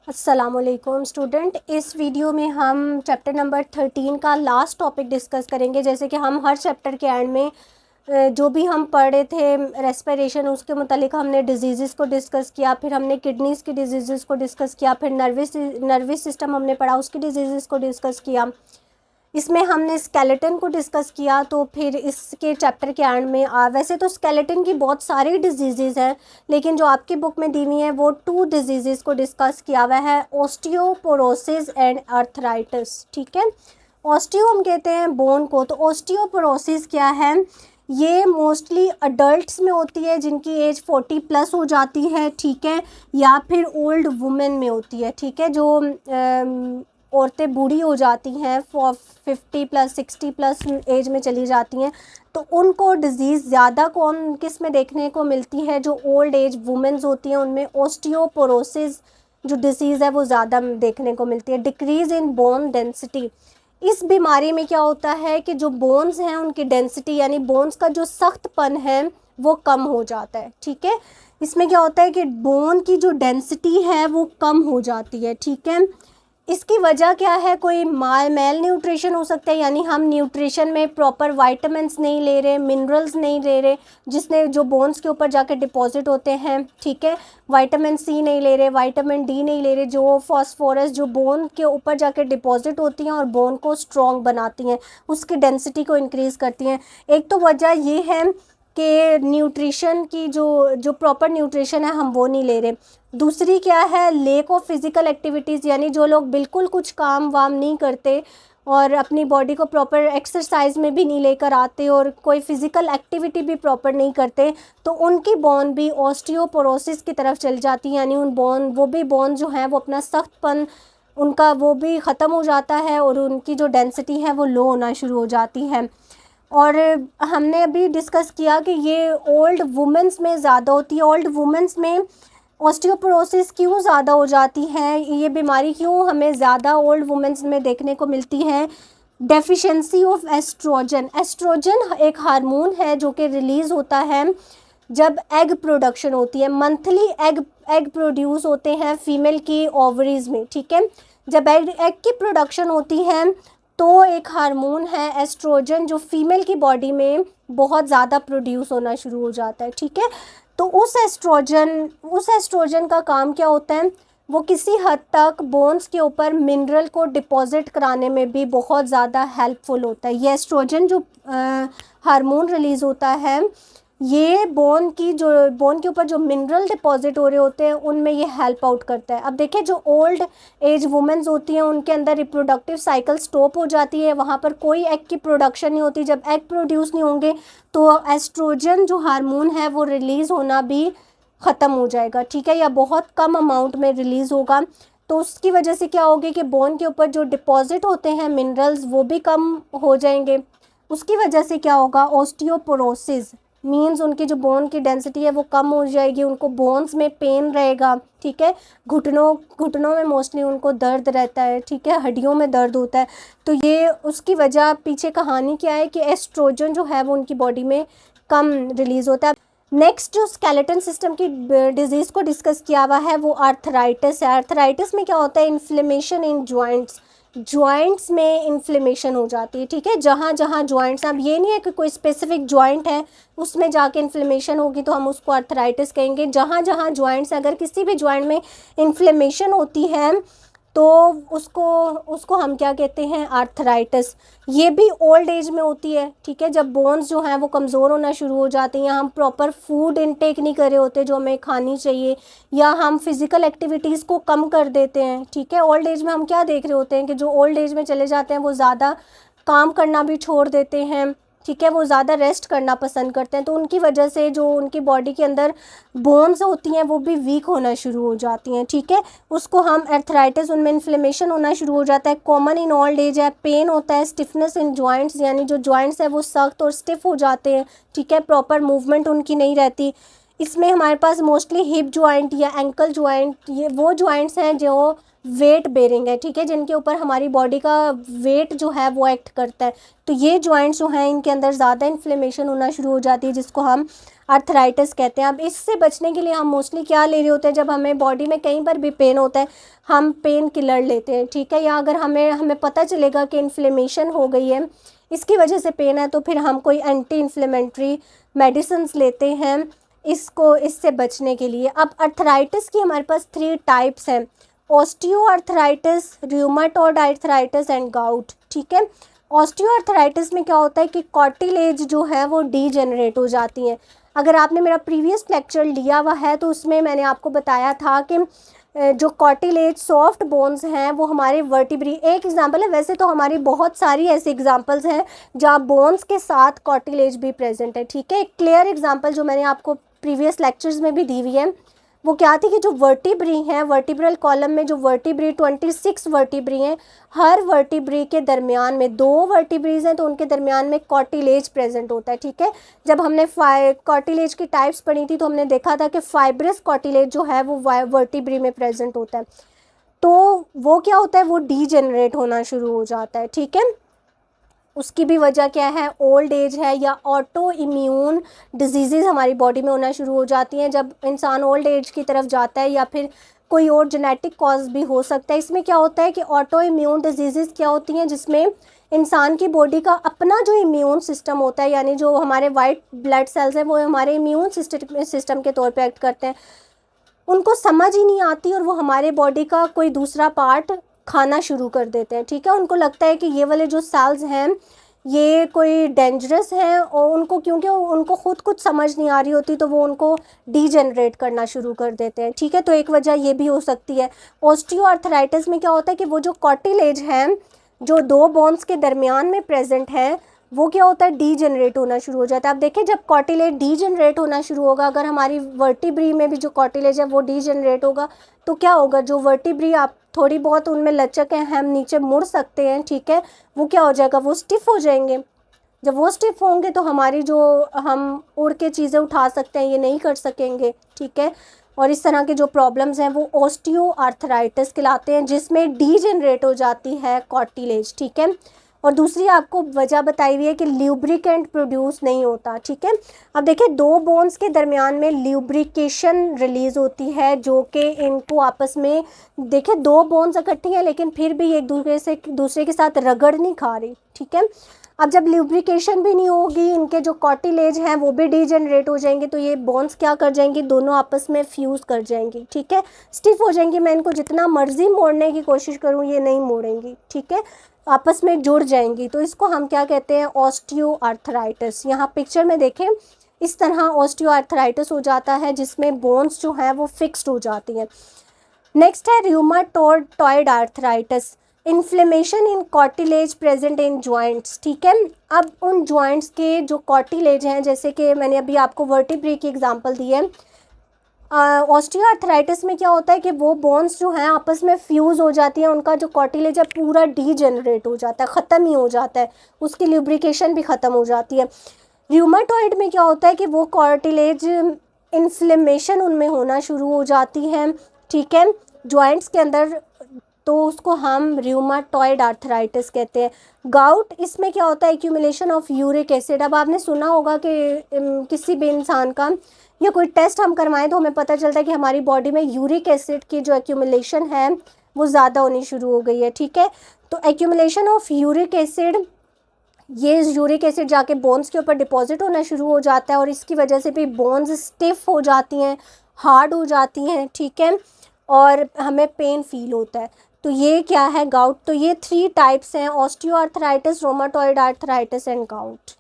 अस्सलामुअलैकुम स्टूडेंट, इस वीडियो में हम चैप्टर नंबर 13 का लास्ट टॉपिक डिस्कस करेंगे। जैसे कि हम हर चैप्टर के एंड में जो भी हम पढ़े थे रेस्पिरेशन, उसके मुतालिक हमने डिजीज़ को डिस्कस किया, फिर हमने किडनीज़ की डिजीज़ को डिस्कस किया, फिर नर्वस सिस्टम हमने पढ़ा, उसकी डिजीज़ को डिस्कस किया। इसमें हमने स्केलेटन को डिस्कस किया। तो फिर इसके चैप्टर के एंड में वैसे तो स्केलेटन की बहुत सारी डिजीज़ हैं, लेकिन जो आपकी बुक में दी हुई है वो 2 डिजीज़ को डिस्कस किया हुआ है, ऑस्टियोपोरोसिस एंड आर्थराइटिस। ठीक है, ऑस्टियो हम कहते हैं बोन को, तो ऑस्टियोपोरोसिस क्या है? ये मोस्टली अडल्ट्स में होती है जिनकी एज 40 प्लस हो जाती है, ठीक है, या फिर ओल्ड वुमेन में होती है। ठीक है, जो औरतें बूढ़ी हो जाती हैं 50 प्लस 60 प्लस एज में चली जाती हैं, तो उनको डिज़ीज़ ज़्यादा कौन किस में देखने को मिलती है? जो ओल्ड एज वुमेन्स होती हैं उनमें ऑस्टियोपोरोसिस जो डिसीज़ है वो ज़्यादा देखने को मिलती है। डिक्रीज़ इन बोन डेंसिटी, इस बीमारी में क्या होता है कि जो बोन्स हैं उनकी डेंसिटी यानी बोन्स का जो सख्तपन है वो कम हो जाता है। ठीक है, इसमें क्या होता है कि बोन की जो डेंसिटी है वो कम हो जाती है। ठीक है, इसकी वजह क्या है? कोई मेल न्यूट्रिशन हो सकता है, यानी हम न्यूट्रिशन में प्रॉपर वाइटामिन्स नहीं ले रहे, मिनरल्स नहीं ले रहे, जिसने जो बोन्स के ऊपर जाके डिपॉजिट होते हैं। ठीक है, विटामिन सी नहीं ले रहे, विटामिन डी नहीं ले रहे, जो फॉस्फोरस जो बोन के ऊपर जाके डिपॉजिट होती हैं और बोन को स्ट्रॉन्ग बनाती हैं, उसकी डेंसिटी को इंक्रीज़ करती हैं। एक तो वजह ये है कि न्यूट्रिशन की जो प्रॉपर न्यूट्रिशन है हम वो नहीं ले रहे। दूसरी क्या है? लेक ऑफ फिज़िकल एक्टिविटीज़, यानी जो लोग बिल्कुल कुछ काम वाम नहीं करते और अपनी बॉडी को प्रॉपर एक्सरसाइज में भी नहीं लेकर आते और कोई फ़िज़िकल एक्टिविटी भी प्रॉपर नहीं करते, तो उनकी बोन भी ऑस्टियोपोरोसिस की तरफ चल जाती है। यानी वो भी बोन जो हैं वो अपना सख्तपन उनका वो भी ख़त्म हो जाता है और उनकी जो डेंसिटी है वो लो होना शुरू हो जाती है। और हमने अभी डिस्कस किया कि ये ओल्ड वुमेंस में ज़्यादा होती है। ओल्ड वुमेंस में ऑस्टियोपोरोसिस क्यों ज़्यादा हो जाती है, ये बीमारी क्यों हमें ज़्यादा ओल्ड वुमेंस में देखने को मिलती है? Deficiency of oestrogen. एस्ट्रोजन एक हार्मोन है जो कि रिलीज़ होता है जब एग प्रोडक्शन होती है। मंथली एग प्रोड्यूस होते हैं फीमेल की ओवरीज में। ठीक है, जब एग की प्रोडक्शन होती है तो एक हार्मोन है एस्ट्रोजन जो फीमेल की बॉडी में बहुत ज़्यादा प्रोड्यूस होना शुरू हो जाता है। ठीक है, तो उस एस्ट्रोजन का काम क्या होता है? वो किसी हद तक बोन्स के ऊपर मिनरल को डिपॉजिट कराने में भी बहुत ज़्यादा हेल्पफुल होता है। ये एस्ट्रोजन जो हार्मोन रिलीज़ होता है, ये बोन के ऊपर जो मिनरल डिपॉजिट हो रहे होते हैं उनमें ये हेल्प आउट करता है। अब देखिए, जो ओल्ड एज वुमेन्स होती हैं उनके अंदर रिप्रोडक्टिव साइकिल स्टॉप हो जाती है, वहाँ पर कोई एग की प्रोडक्शन नहीं होती। जब एग प्रोड्यूस नहीं होंगे तो एस्ट्रोजन जो हार्मोन है वो रिलीज़ होना भी ख़त्म हो जाएगा। ठीक है, या बहुत कम अमाउंट में रिलीज़ होगा। तो उसकी वजह से क्या होगी कि बोन के ऊपर जो डिपॉजिट होते हैं मिनरल्स वो भी कम हो जाएंगे। उसकी वजह से क्या होगा? ऑस्टियोपोरोसिस मीन्स उनकी जो बोन की डेंसिटी है वो कम हो जाएगी, उनको बोन्स में पेन रहेगा। ठीक है, घुटनों में मोस्टली उनको दर्द रहता है। ठीक है, हड्डियों में दर्द होता है। तो ये उसकी वजह पीछे कहानी क्या है कि एस्ट्रोजन जो है वो उनकी बॉडी में कम रिलीज़ होता है। नेक्स्ट जो स्केलेटन सिस्टम की डिजीज़ को डिस्कस किया हुआ है वो आर्थराइटिस है। आर्थराइटिस में क्या होता है? इन्फ्लेमेशन इन जॉइंट्स में इन्फ्लेमेशन हो जाती है। ठीक है, जहाँ जहाँ जॉइंट्स, अब ये नहीं है कि कोई स्पेसिफिक जॉइंट है उसमें जाके इन्फ्लेमेशन होगी तो हम उसको आर्थराइटिस कहेंगे। जहाँ जहाँ जॉइंट्स, अगर किसी भी जॉइंट में इन्फ्लेमेशन होती है तो उसको हम क्या कहते हैं? आर्थराइटिस। ये भी ओल्ड एज में होती है। ठीक है, जब बोन्स जो हैं वो कमज़ोर होना शुरू हो जाती हैं, हम प्रॉपर फूड इनटेक नहीं कर रहे होते जो हमें खानी चाहिए, या हम फिज़िकल एक्टिविटीज़ को कम कर देते हैं। ठीक है, ओल्ड एज में हम क्या देख रहे होते हैं कि जो ओल्ड एज में चले जाते हैं वो ज़्यादा काम करना भी छोड़ देते हैं। ठीक है, वो ज़्यादा रेस्ट करना पसंद करते हैं, तो उनकी वजह से जो उनकी बॉडी के अंदर बोन्स होती हैं वो भी वीक होना शुरू हो जाती हैं। ठीक है, उसको हम आर्थराइटिस, उनमें इन्फ्लेमेशन होना शुरू हो जाता है। कॉमन इन ओल्ड एज है। पेन होता है। स्टिफनेस इन जॉइंट्स, यानी जो जॉइंट्स है वो सख्त और स्टिफ हो जाते हैं। ठीक है, प्रॉपर मूवमेंट उनकी नहीं रहती। इसमें हमारे पास मोस्टली हिप जॉइंट या एंकल जॉइंट, ये वो जॉइंट्स हैं जो वेट बेरिंग है। ठीक है, जिनके ऊपर हमारी बॉडी का वेट जो है वो एक्ट करता है। तो ये जॉइंट्स जो हैं इनके अंदर ज़्यादा इन्फ्लेमेशन होना शुरू हो जाती है, जिसको हम आर्थराइटिस कहते हैं। अब इससे बचने के लिए हम मोस्टली क्या ले रहे होते हैं, जब हमें बॉडी में कहीं पर भी पेन होता है हम पेन किलर लेते हैं, ठीक है, या अगर हमें पता चलेगा कि इन्फ्लेमेशन हो गई है, इसकी वजह से पेन है, तो फिर हम कोई एंटी इन्फ्लेमेटरी मेडिसिन्स लेते हैं इससे बचने के लिए। अब आर्थराइटिस की हमारे पास 3 टाइप्स हैं, osteoarthritis, rheumatoid arthritis and gout, ठीक है। ऑस्टियोआर्थराइटिस में क्या होता है कि कार्टिलेज जो है वो डीजेनरेट हो जाती हैं। अगर आपने मेरा प्रीवियस लेक्चर लिया हुआ है तो उसमें मैंने आपको बताया था कि जो कार्टिलेज सॉफ्ट बोन्स हैं वो हमारे वर्टिब्री एक एग्जांपल है, वैसे तो हमारी बहुत सारी ऐसी एग्जांपल्स हैं जहाँ बोन्स के साथ कार्टिलेज भी प्रेजेंट है, ठीक है। एक क्लियर एग्जांपल जो मैंने आपको प्रीवियस लेक्चर्स में भी दी हुई है वो क्या थी कि जो वर्टिब्री हैं, वर्टिब्रल कॉलम में जो वर्टिब्री 26 वर्टिब्री हैं, हर वर्टिब्री के दरमियान में 2 वर्टिब्रीज हैं तो उनके दरमियान में कार्टिलेज प्रेजेंट होता है, ठीक है। जब हमने कार्टिलेज की टाइप्स पढ़ी थी तो हमने देखा था कि फाइब्रस कार्टिलेज जो है वो वर्टिब्री में प्रेजेंट होता है, तो वो क्या होता है, वो डीजेनरेट होना शुरू हो जाता है, ठीक है। उसकी भी वजह क्या है, ओल्ड एज है या ऑटो इम्यून डिजीज़ हमारी बॉडी में होना शुरू हो जाती हैं जब इंसान ओल्ड एज की तरफ जाता है, या फिर कोई और जेनेटिक कॉज भी हो सकता है। इसमें क्या होता है कि ऑटो इम्यून डिजीज़ क्या होती हैं जिसमें इंसान की बॉडी का अपना जो इम्यून सिस्टम होता है, यानी जो हमारे वाइट ब्लड सेल्स हैं वो हमारे इम्यून सिस्टम के तौर पे एक्ट करते हैं, उनको समझ ही नहीं आती और वो हमारे बॉडी का कोई दूसरा पार्ट खाना शुरू कर देते हैं, ठीक है। उनको लगता है कि ये वाले जो सेल्स हैं ये कोई डेंजरस हैं और उनको क्योंकि उनको खुद कुछ समझ नहीं आ रही होती तो वो उनको डीजेनरेट करना शुरू कर देते हैं, ठीक है। तो एक वजह ये भी हो सकती है। ऑस्टियोआर्थराइटिस में क्या होता है कि वो जो कार्टिलेज हैं जो 2 बोन्स के दरमियान में प्रेजेंट है वो क्या होता है, डीजेनरेट होना शुरू हो जाता है। अब देखिए जब कार्टिलेज डीजेनरेट होना शुरू होगा, अगर हमारी वर्टिब्री में भी जो कार्टिलेज है वो डीजेनरेट होगा तो क्या होगा, जो वर्टिब्री आप थोड़ी बहुत उनमें लचक है, हम नीचे मुड़ सकते हैं, ठीक है, वो क्या हो जाएगा, वो स्टिफ हो जाएंगे। जब वो स्टिफ होंगे तो हमारी जो हम उड़ के चीज़ें उठा सकते हैं ये नहीं कर सकेंगे, ठीक है। और इस तरह के जो प्रॉब्लम्स हैं वो ऑस्टियोआर्थराइटिस कहलाते हैं जिसमें डीजेनरेट हो जाती है कार्टिलेज, ठीक है। और दूसरी आपको वजह बताई हुई है कि ल्यूब्रिकेंट प्रोड्यूस नहीं होता, ठीक है। अब देखिए 2 बोन्स के दरमियान में ल्यूब्रिकेशन रिलीज़ होती है जो कि इनको आपस में, देखिए 2 बोन्स इकट्ठी हैं लेकिन फिर भी एक दूसरे के साथ रगड़ नहीं खा रही, ठीक है। अब जब ल्यूब्रिकेशन भी नहीं होगी, इनके जो कार्टिलेज हैं वो भी डीजेनरेट हो जाएंगे तो ये बोन्स क्या कर जाएंगी, दोनों आपस में फ्यूज़ कर जाएंगी, ठीक है, स्टिफ हो जाएंगी। मैं इनको जितना मर्जी मोड़ने की कोशिश करूँ ये नहीं मोड़ेंगी, ठीक है, आपस में जुड़ जाएंगी। तो इसको हम क्या कहते हैं, ऑस्टियोआर्थराइटिस। यहाँ पिक्चर में देखें इस तरह ऑस्टियोआर्थराइटिस हो जाता है जिसमें बोन्स जो हैं वो फिक्स्ड हो जाती हैं। नेक्स्ट है rheumatoid arthritis, inflammation in cartilage present in joints, ठीक है। अब उन जॉइंट्स के जो कार्टिलेज हैं, जैसे कि मैंने अभी आपको वर्टिब्री की एग्जांपल दी है, ऑस्टियोआर्थराइटिस में क्या होता है कि वो बोन्स जो हैं आपस में फ्यूज़ हो जाती हैं, उनका जो कार्टिलेज है पूरा डीजेनरेट हो जाता है, ख़त्म ही हो जाता है, उसकी ल्यूब्रिकेशन भी ख़त्म हो जाती है। रूमेटॉइड में क्या होता है कि वो कार्टिलेज इन्फ्लेमेशन उनमें होना शुरू हो जाती है, ठीक है, जॉइंट्स के अंदर, तो उसको हम रूमेटॉइड आर्थराइटिस कहते हैं। गाउट, इसमें क्या होता है, एक्यूमुलेशन ऑफ यूरिक एसिड। अब आपने सुना होगा कि किसी भी इंसान का या कोई टेस्ट हम करवाएं तो हमें पता चलता है कि हमारी बॉडी में यूरिक एसिड की जो एक्यूमुलेशन है वो ज़्यादा होनी शुरू हो गई है, ठीक है। तो एक्यूमुलेशन ऑफ यूरिक एसिड, ये यूरिक एसिड जाके बोन्स के ऊपर डिपॉजिट होना शुरू हो जाता है और इसकी वजह से भी बोन्स स्टिफ हो जाती हैं, हार्ड हो जाती हैं, ठीक है, और हमें पेन फील होता है। तो ये क्या है, गाउट। तो ये 3 टाइप्स हैं, osteoarthritis, rheumatoid arthritis and gout.